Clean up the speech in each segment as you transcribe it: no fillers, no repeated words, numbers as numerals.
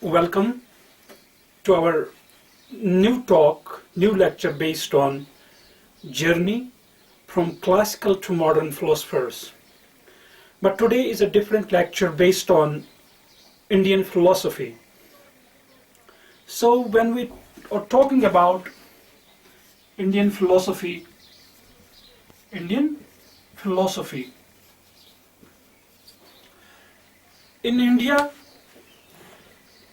Welcome to our new lecture based on journey from classical to modern philosophers. But today is a different lecture based on Indian philosophy. So when we are talking about Indian philosophy, in India,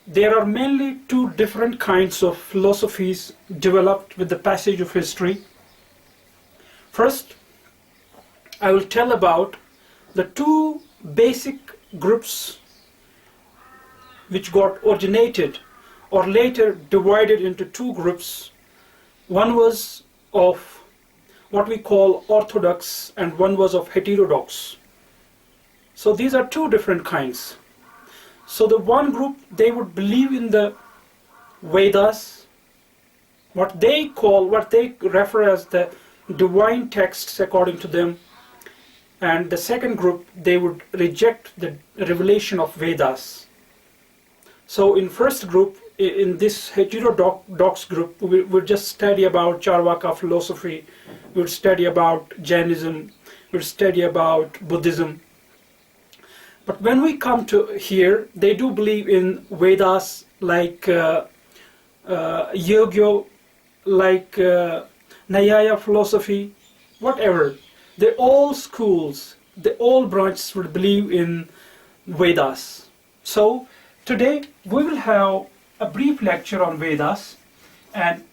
there are mainly two different kinds of philosophies developed with the passage of history. First, I will tell about the two basic groups which got originated or later divided into two groups. One was of what we call orthodox and one was of heterodox. So these are two different kinds. So the one group, they would believe in the Vedas, what they refer as the divine texts according to them. And the second group, they would reject the revelation of Vedas. So in first group, in this heterodox group, we would just study about Charvaka philosophy, we would study about Jainism, we would study about Buddhism. But when we come to here, they do believe in Vedas like Yoga, like Nyaya philosophy, whatever. All branches would believe in Vedas. So today we will have a brief lecture on Vedas and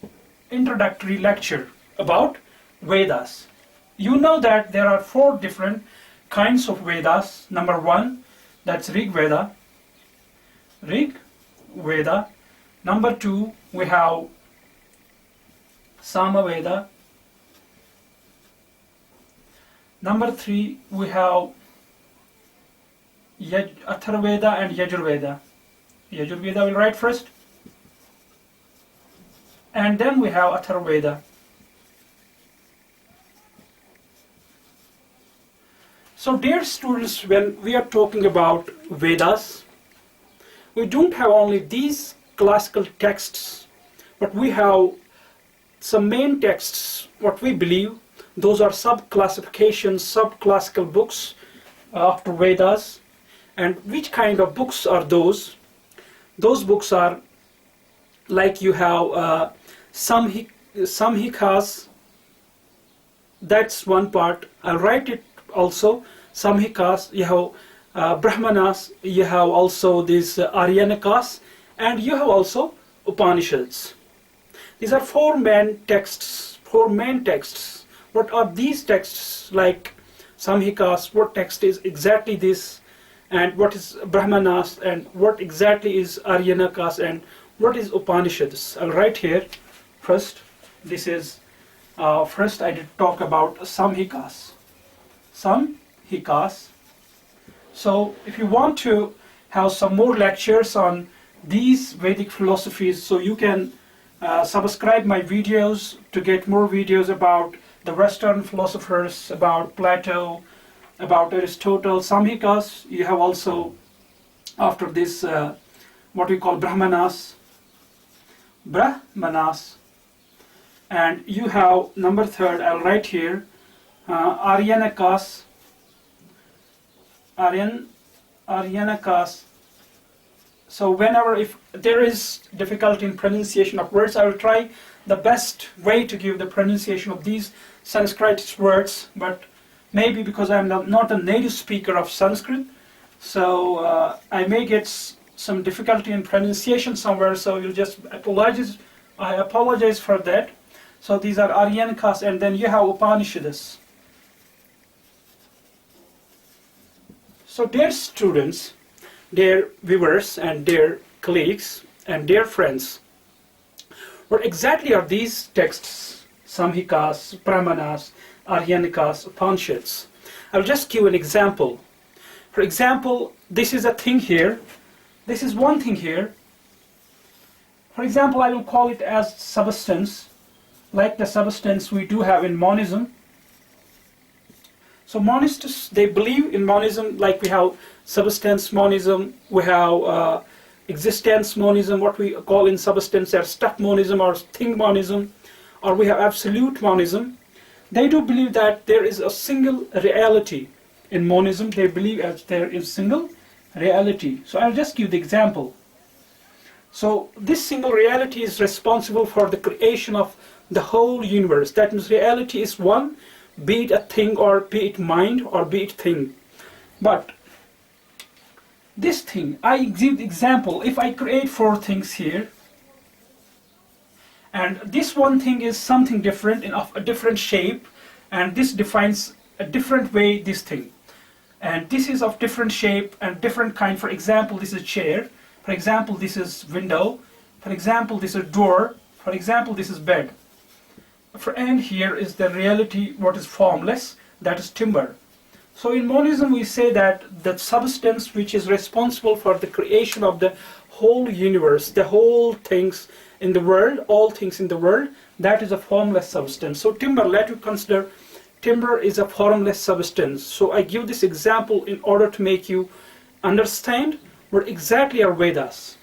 introductory lecture about Vedas. You know that there are four different kinds of Vedas. Number one, that's RIGVEDA. Number two, we have Samaveda. Number three, we have Atharvaveda and Yajurveda. Yajurveda we'll write first. And then we have Atharvaveda. So dear students, when we are talking about Vedas, we don't have only these classical texts, but we have some main texts, what we believe. Those are sub-classifications, sub-classical books after Vedas. And which kind of books are those? Those books are like you have Samkhya, that's one part. I'll write it also. Samkhya, you have Brahmanas, you have also these Aryanikas, and you have also Upanishads. These are four main texts. What are these texts? Like Samkhya, what text is exactly this, and what is Brahmanas, and what exactly is Aryanikas, and what is Upanishads? I'll write here first. This is first I did talk about Samkhya. So if you want to have some more lectures on these Vedic philosophies, so you can subscribe my videos to get more videos about the Western philosophers, about Plato, about Aristotle. Samkhya, you have also after this what we call Brahmanas, and you have number third, I'll write here, Aryanikas. So whenever, if there is difficulty in pronunciation of words, I will try the best way to give the pronunciation of these Sanskrit words, but maybe because I'm not a native speaker of Sanskrit, so I may get some difficulty in pronunciation somewhere, so you'll just apologize. I apologize for that. So these are Aryanikas, and then you have Upanishads. So dear students, dear viewers and dear colleagues and dear friends, what exactly are these texts? Samkhya, Brahmanas, Aryanikas, Upanishads. I'll just give an example. For example, this is a thing here. This is one thing here. For example, I will call it as substance, like the substance we do have in monism. So monists, they believe in monism, like we have substance monism, we have existence monism, what we call in substance as stuff monism or thing monism, or we have absolute monism. They do believe that there is a single reality. In monism, they believe as there is single reality. So I'll just give the example. So this single reality is responsible for the creation of the whole universe. That means reality is one, be it a thing or be it mind or be it thing. But this thing, I give the example, if I create four things here, and this one thing is something different, of a different shape, and this defines a different way this thing. And this is of different shape and different kind. For example, this is chair. For example, this is window. For example, this is door. For example, this is bed. And here is the reality, what is formless, that is timber. So in monism we say that the substance which is responsible for the creation of the whole universe, the whole things in the world, all things in the world, that is a formless substance. So timber, let you consider timber is a formless substance. So I give this example in order to make you understand what exactly are Vedas.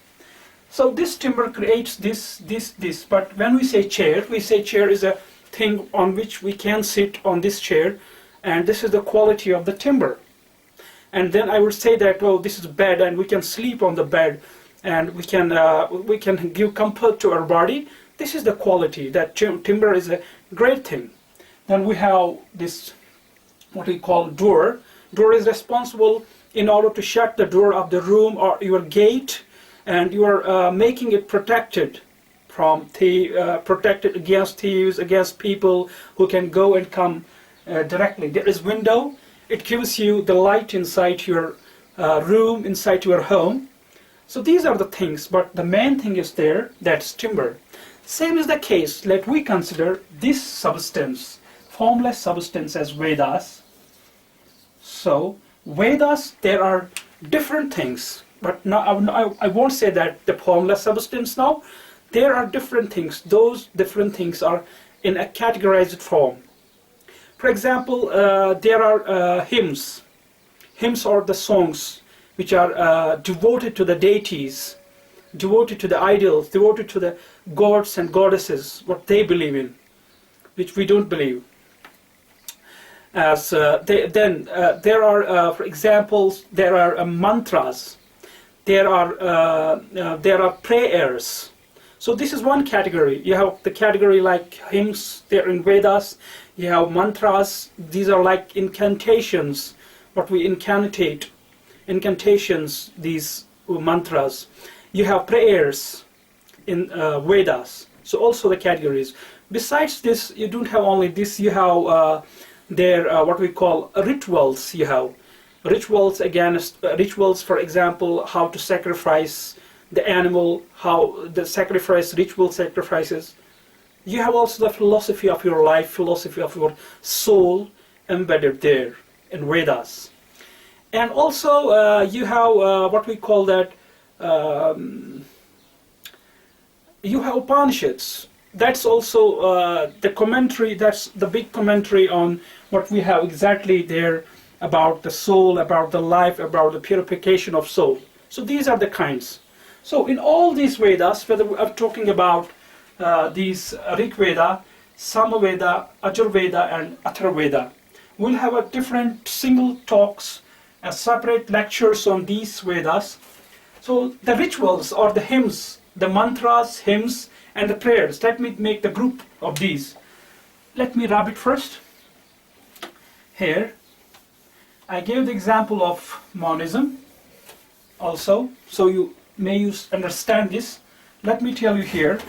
So this timber creates this. But when we say chair is a thing on which we can sit on this chair, and this is the quality of the timber. And then I would say that, oh, this is bed, and we can sleep on the bed, and we can give comfort to our body. This is the quality, that timber is a great thing. Then we have this, what we call door. Door is responsible in order to shut the door of the room or your gate, and you are making it protected from protected against thieves, against people who can go and come directly. There is window. It gives you the light inside your room, inside your home. So these are the things, but the main thing is there, that's timber. Same is the case, let we consider this substance, formless substance, as Vedas. So Vedas, there are different things, but now I won't say that the formless substance now. There are different things. Those different things are in a categorized form. For example, there are hymns. Hymns are the songs which are devoted to the deities, devoted to the idols, devoted to the gods and goddesses, what they believe in, which we don't believe. As there are, for examples, there are mantras, there are prayers. So this is one category. You have the category like hymns, they're in Vedas. You have mantras, these are like incantations, what we incantate, incantations, these mantras. You have prayers in Vedas, so also the categories. Besides this, you don't have only this, you have what we call rituals. You have rituals, rituals, for example, how to sacrifice the animal, how the ritual sacrifices. You have also the philosophy of your life, philosophy of your soul embedded there in Vedas. And also you have what we call that, you have Upanishads. That's also the commentary, that's the big commentary on what we have exactly there about the soul, about the life, about the purification of soul. So these are the kinds. So in all these Vedas, whether we are talking about these RIGVEDA, Samaveda, Ajurveda and Atharvaveda, we'll have a different single talks, separate lectures on these Vedas. So the rituals or the hymns, the mantras, hymns and the prayers, let me make the group of these. Let me rub it first. Here, I gave the example of monism also, so you may understand this. Let me tell you here.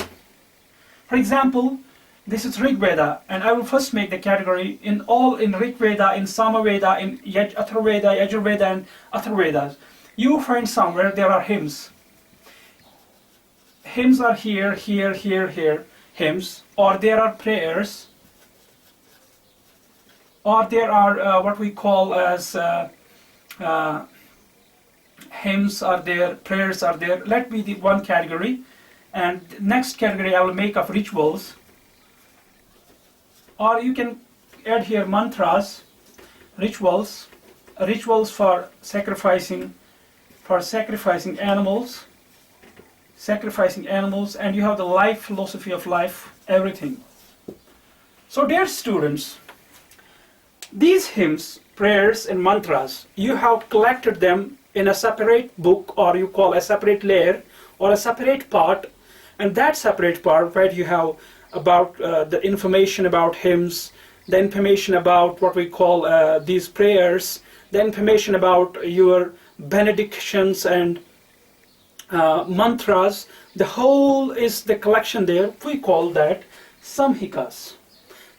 For example, this is RIGVEDA, and I will first make the category in RIGVEDA, in Samaveda, in Atharvaveda, Yajurveda and Atharvavedas. You will find somewhere there are hymns. Hymns are here, hymns, or there are prayers, or there are what we call as hymns are there, prayers are there. Let me the one category, and next category I will make of rituals. Or you can add here mantras, rituals for sacrificing animals, sacrificing animals, and you have the life, philosophy of life, everything. So dear students, these hymns, prayers and mantras, you have collected them in a separate book, or you call a separate layer or a separate part, and that separate part where you have about the information about hymns, the information about what we call these prayers, the information about your benedictions and mantras. The whole is the collection there. We call that samhikas.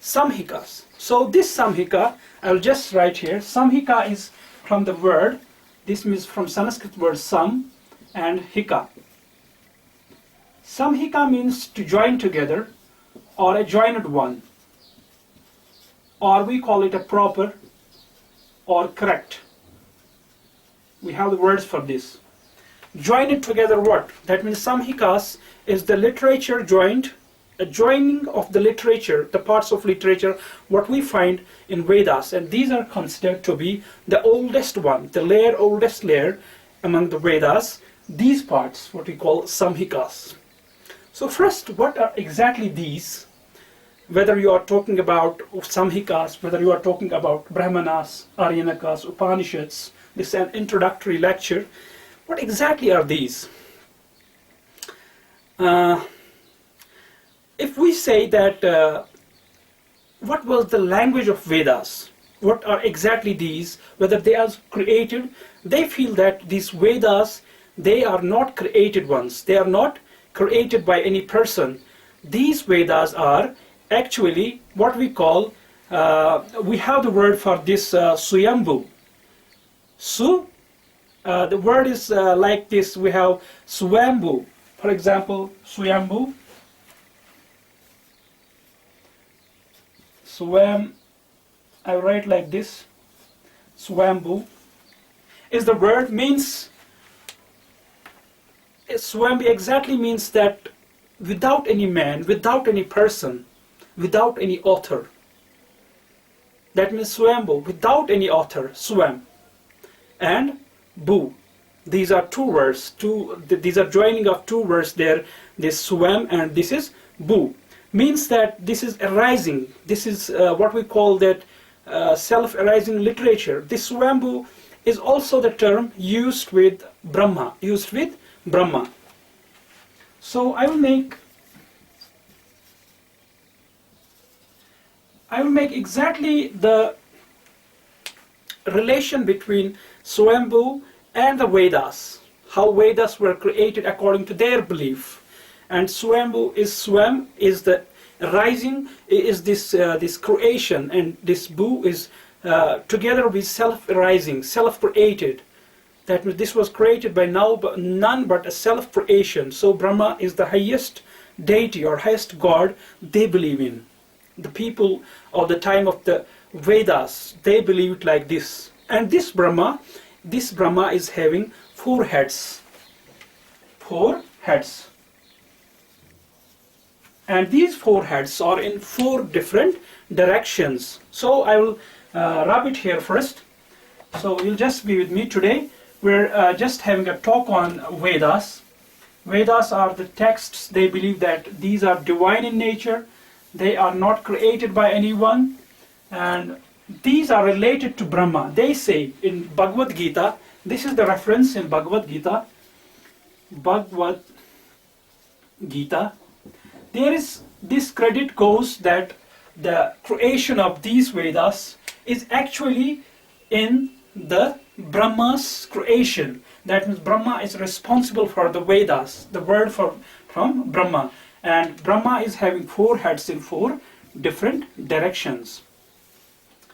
Samhikas. So this samhika, I'll just write here. Samhika is from the word, this means from Sanskrit word sam and hika. Samhika means to join together, or a joined one, or we call it a proper or correct. We have the words for this. Join it together what? That means samhikas is the literature joined, a joining of the literature, the parts of literature, what we find in Vedas, and these are considered to be the oldest one, the oldest layer among the Vedas, these parts, what we call samhikas. So first, what are exactly these? Whether you are talking about samhikas, whether you are talking about Brahmanas, Aryanakas, Upanishads, this is an introductory lecture. What exactly are these? If we say that, what was the language of Vedas? What are exactly these? Whether they are created, they feel that these Vedas, they are not created ones. They are not created by any person. These Vedas are actually what we call, we have the word for this Swayambhu. The word is like this. We have Swayambhu. For example, Swayambhu. I write like this. Swayambhu is the word, means Swayambhu exactly means that without any man, without any person, without any author. That means Swayambhu, without any author, Swam. And Bu. These are two words. These are joining of two words there. This Swam and this is Bu. Means that this is arising. This is what we call that self-arising literature. This Swambhu is also the term used with Brahma. So I will make exactly the relation between Swambhu and the Vedas. How Vedas were created according to their belief. And Swambhu is Swam is the rising, is this creation, and this Bu is together with self-arising, self-created. That means this was created by none but a self-creation. So Brahma is the highest deity or highest god they believe in. The people of the time of the Vedas, they believed like this. And this Brahma is having 4 heads. 4 heads. And these 4 heads are in 4 different directions. So I will rub it here first. So you'll just be with me today. We're just having a talk on Vedas. Vedas are the texts. They believe that these are divine in nature. They are not created by anyone. And these are related to Brahma. They say in Bhagavad Gita, this is the reference in Bhagavad Gita. Bhagavad Gita. There is, this credit goes that the creation of these Vedas is actually in the Brahma's creation. That means Brahma is responsible for the Vedas, the word from Brahma. And Brahma is having 4 heads in 4 different directions.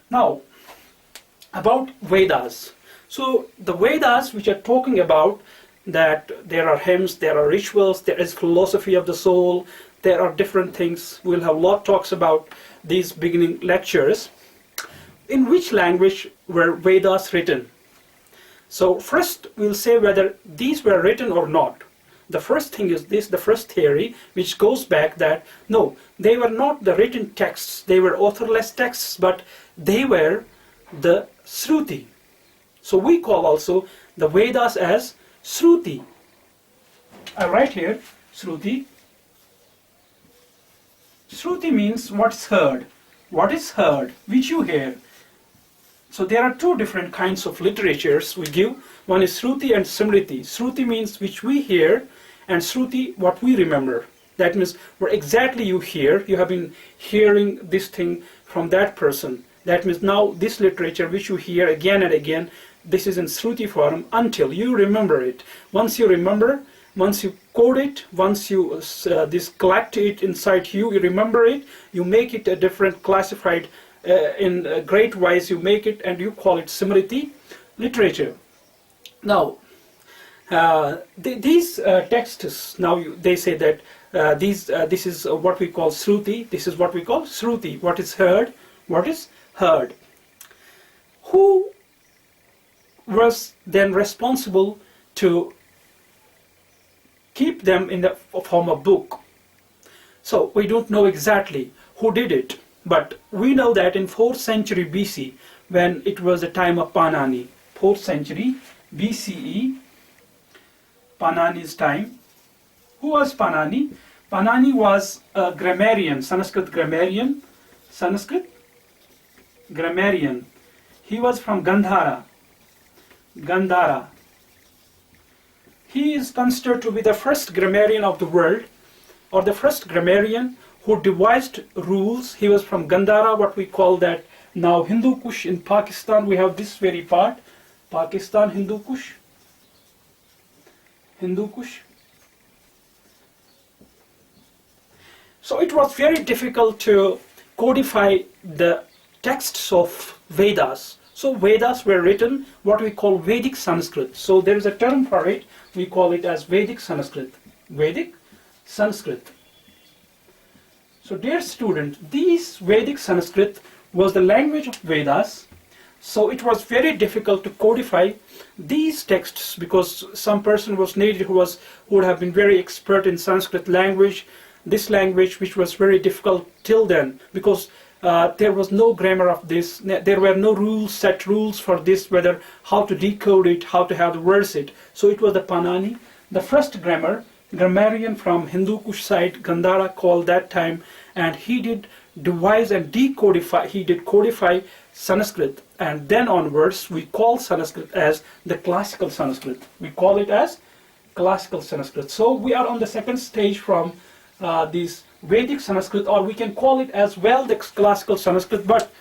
Now, about Vedas. So the Vedas which are talking about that there are hymns, there are rituals, there is philosophy of the soul, there are different things. We'll have a lot of talks about these beginning lectures. In which language were Vedas written? So first we'll say whether these were written or not. The first thing is this, the first theory, which goes back that no, they were not the written texts, they were authorless texts, but they were the Shruti. So we call also the Vedas as Shruti. I write here Shruti. Shruti means what's heard. What is heard, which you hear. So there are two different kinds of literatures we give. One is Shruti and Smriti. Shruti means which we hear, and Shruti what we remember. That means what exactly you hear. You have been hearing this thing from that person. That means now this literature which you hear again and again, this is in Shruti form until you remember it. Once you remember, once you code it, once you this collect it inside you, you remember it, you make it a different classified in great wise, you make it and you call it Smriti literature. Now, these texts, now they say that this is what we call Shruti, this is what we call Shruti, what is heard, what is heard. Who was then responsible to keep them in the form of book? So we don't know exactly who did it, but we know that in 4th century BC, when it was the time of Panani, 4th century BCE, Panani's time. Who was Panani? Panani was a grammarian, Sanskrit grammarian. Sanskrit grammarian. He was from Gandhara. Gandhara. He is considered to be the first grammarian of the world, or the first grammarian who devised rules. He was from Gandhara, what we call that now Hindu Kush. In Pakistan we have this very part, Pakistan Hindu Kush. Hindu Kush. So it was very difficult to codify the texts of Vedas. So Vedas were written what we call Vedic Sanskrit. So there is a term for it. We call it as Vedic Sanskrit. Vedic Sanskrit. So dear student, this Vedic Sanskrit was the language of Vedas. So it was very difficult to codify these texts because some person was needed who would have been very expert in Sanskrit language. This language which was very difficult till then because there was no grammar of this. There were no rules, set rules for this, whether how to decode it, how to have to verse it. So it was the Panani, the first grammarian from Hindu Kush side, Gandhara called that time, and he did devise and decodify, he did codify Sanskrit, and then onwards we call Sanskrit as the classical Sanskrit. We call it as classical Sanskrit. So we are on the second stage from this Vedic Sanskrit, or we can call it as well the classical Sanskrit, but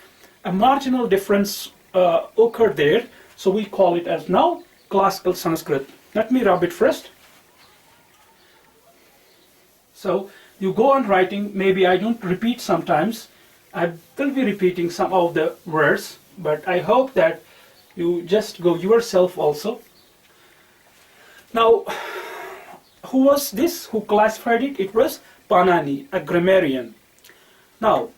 a marginal difference occurred there, so we call it as now classical Sanskrit. Let me rub it first. So you go on writing, maybe I don't repeat sometimes, I will be repeating some of the words, but I hope that you just go yourself also. Now, who was this who classified it? It was Panani, a grammarian. Now,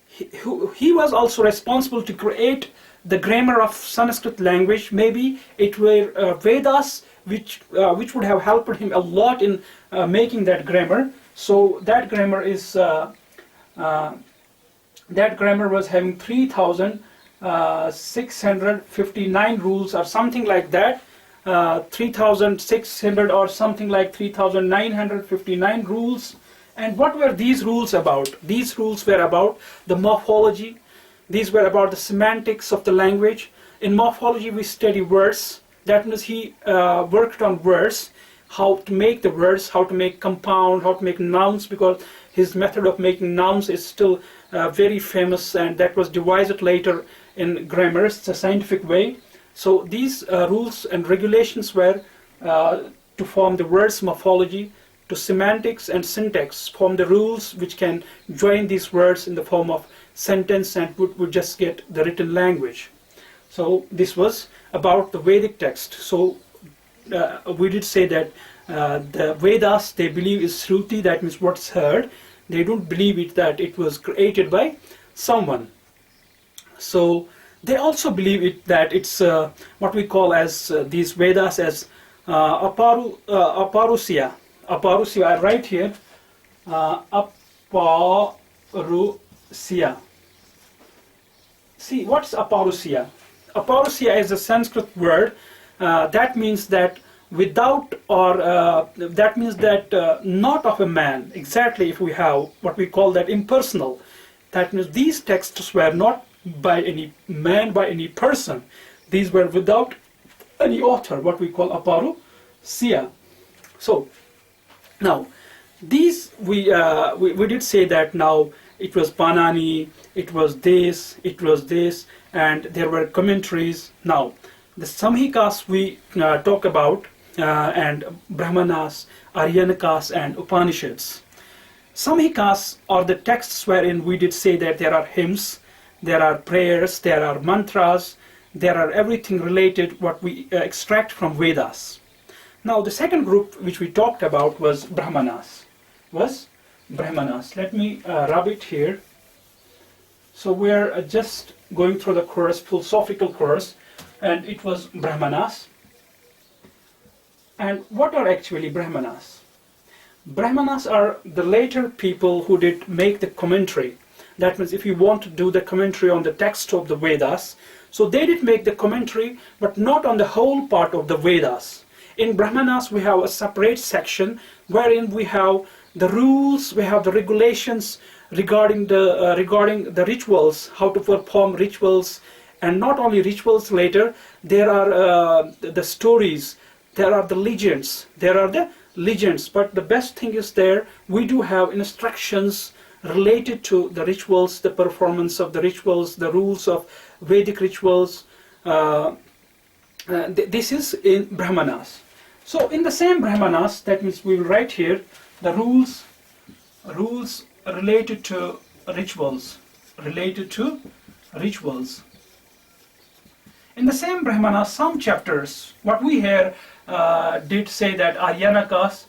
he was also responsible to create the grammar of Sanskrit language. Maybe it were Vedas which would have helped him a lot in making that grammar. So that grammar is that grammar was having 3,659 rules or something like that. 3,600 or something like 3,959 rules. And what were these rules about? These rules were about the morphology. These were about the semantics of the language. In morphology we study words. That means he worked on words, how to make the words, how to make compound, how to make nouns, because his method of making nouns is still very famous, and that was devised later in grammar. It's a scientific way. So these rules and regulations were to form the words morphology, to semantics and syntax, form the rules which can join these words in the form of sentence and would just get the written language. So this was about the Vedic text. So we did say that the Vedas, they believe is Shruti, that means what's heard. They don't believe it that it was created by someone. So they also believe it that it's what we call as these Vedas as aparusya. Aparusya, I write here aparusya. See, what's aparusya? Aparusya is a Sanskrit word that means that without, or that means that not of a man, exactly. If we have what we call that impersonal, that means these texts were not by any man, by any person. These were without any author, what we call aparusia. So now these we did say that now it was Panani, it was this, and there were commentaries. Now the Samhikas we talk about, and Brahmanas, Aryanakas, and Upanishads. Samhikas are the texts wherein we did say that there are hymns, there are prayers, there are mantras, there are everything related what we extract from Vedas. Now the second group which we talked about was Brahmanas. Let me rub it here. So we're just going through the course, philosophical course, and it was Brahmanas. And what are actually Brahmanas? Brahmanas are the later people who did make the commentary. That means if you want to do the commentary on the text of the Vedas, so they did make the commentary, but not on the whole part of the Vedas. In Brahmanas we have a separate section wherein we have the rules, we have the regulations regarding the rituals, how to perform rituals, and not only rituals. Later there are the stories, there are the legends, but the best thing is there we do have instructions related to the rituals, the performance of the rituals, the rules of Vedic rituals. This is in Brahmanas. So in the same Brahmanas, that means we will write here the rules related to rituals. In the same Brahmanas, some chapters, what we here did say that Aryanakas,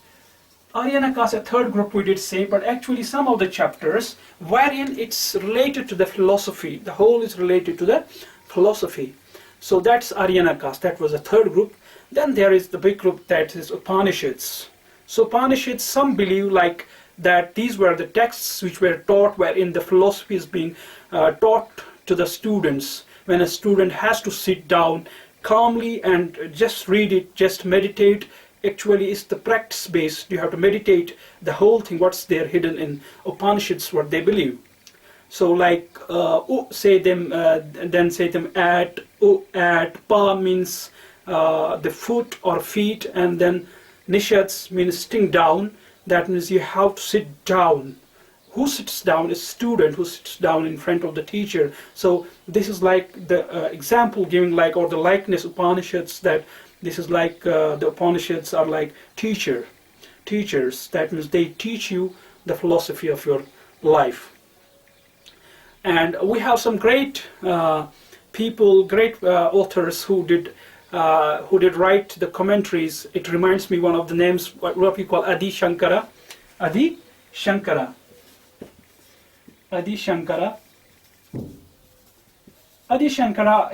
a third group we did say, but actually some of the chapters wherein it's related to the philosophy, the whole is related to the philosophy. So that's Aryanakas, that was a third group. Then there is the big group that is Upanishads. So Upanishads, some believe like that these were the texts which were taught, wherein the philosophy is being taught to the students, when a student has to sit down calmly and just read it, just meditate. Actually it's the practice based. You have to meditate the whole thing, what's there hidden in Upanishads, what they believe. So like say them at, pa means the foot or feet, and then nishads means sitting down. That means you have to sit down. Who sits down is student who sits down in front of the teacher. So this is like the example giving, like, or the likeness Upanishads, that this is like the Upanishads are like teachers. That means they teach you the philosophy of your life. And we have some great people, great authors who did write the commentaries. It reminds me one of the names, what we call Adi Shankara. Adi Shankara,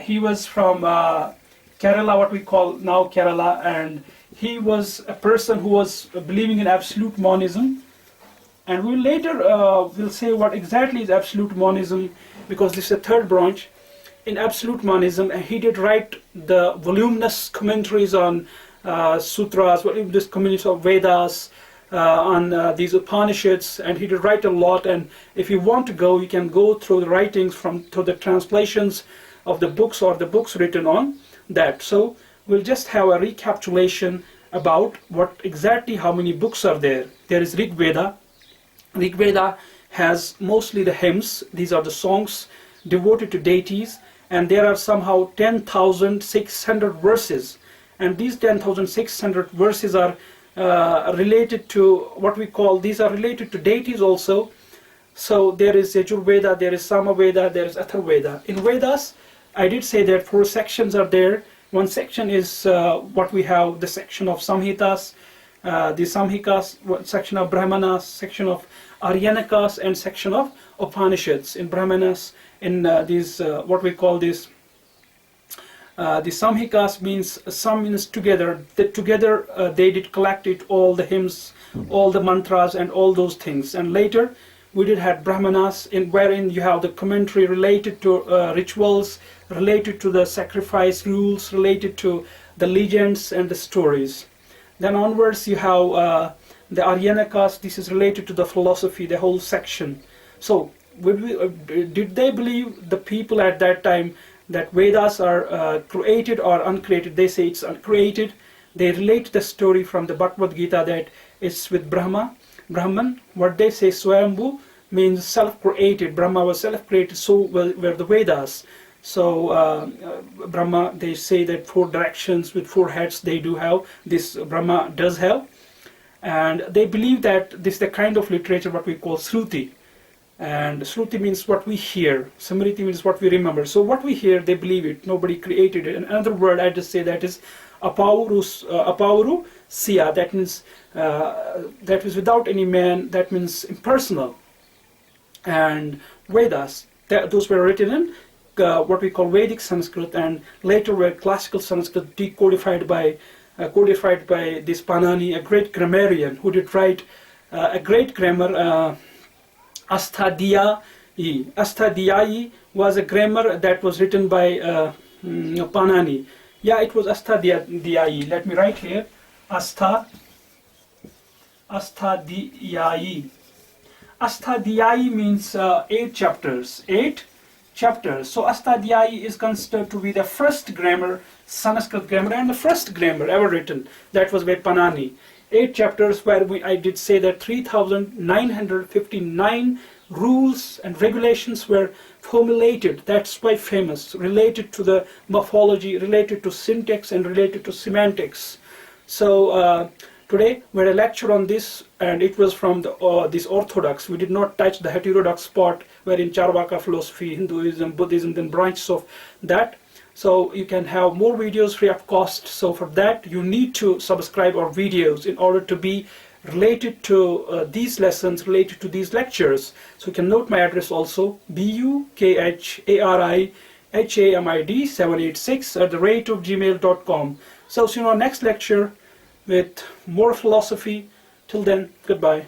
he was from Kerala, what we call now Kerala, and he was a person who was believing in absolute monism. And we'll later we'll say what exactly is absolute monism, because this is a third branch in absolute monism. And he did write the voluminous commentaries on sutras, this commentaries of Vedas, on these Upanishads, and he did write a lot. And if you want to go, you can go through the writings through the translations of the books or the books written on that. So we'll just have a recapitulation about what exactly, how many books are there. There is RIGVEDA. RIGVEDA has mostly the hymns. These are the songs devoted to deities, and there are somehow 10,600 verses, and these 10,600 verses are related to what we call, these are related to deities also. So there is Yajurveda, there is Samaveda, there is Atharvaveda. In Vedas, I did say that 4 sections are there. One section is what we have, the section of Samhitas, the Samhikas, section of Brahmanas, section of Aryanakas, and section of Upanishads. In Brahmanas, in these what we call this, the Samhikas means, some means together. Together they did collect it, all the hymns, all the mantras, and all those things. And later we did have Brahmanas, wherein you have the commentary related to rituals, related to the sacrifice rules, related to the legends and the stories. Then onwards you have the Aryanikas. This is related to the philosophy, the whole section. So did they believe, the people at that time, that Vedas are created or uncreated? They say it's uncreated. They relate the story from the Bhagavad Gita that it's with Brahman. What they say, Swayambhu, means self-created. Brahma was self-created, so were the Vedas. So Brahma, they say that 4 directions with 4 heads they do have. This Brahma does have. And they believe that this is the kind of literature what we call Shruti. And Shruti means what we hear. Smriti means what we remember. So what we hear, they believe it. Nobody created it. Another word I just say that is apauru siya. That means that is without any man. That means impersonal. And Vedas, those were written in what we call Vedic Sanskrit, and later were classical Sanskrit, decodified by this Panani, a great grammarian who did write a great grammar. āstika. Āstika was a grammar that was written by Panani. Yeah, it was āstika. Let me write here. Āstika. Āstika means 8 chapters. 8 chapters. So āstika is considered to be the first grammar, Sanskrit grammar, and the first grammar ever written. That was by Panani. 8 chapters, where I did say that 3,959 rules and regulations were formulated. That's quite famous, related to the morphology, related to syntax, and related to semantics. So today we had a lecture on this, and it was from this orthodox. We did not touch the heterodox part, wherein Charvaka philosophy, Hinduism, Buddhism, then branches of that. So you can have more videos free of cost. So for that you need to subscribe our videos in order to be related to these lessons, related to these lectures. So you can note my address also, bukharihamid786@gmail.com. So see you in our next lecture with more philosophy. Till then, goodbye.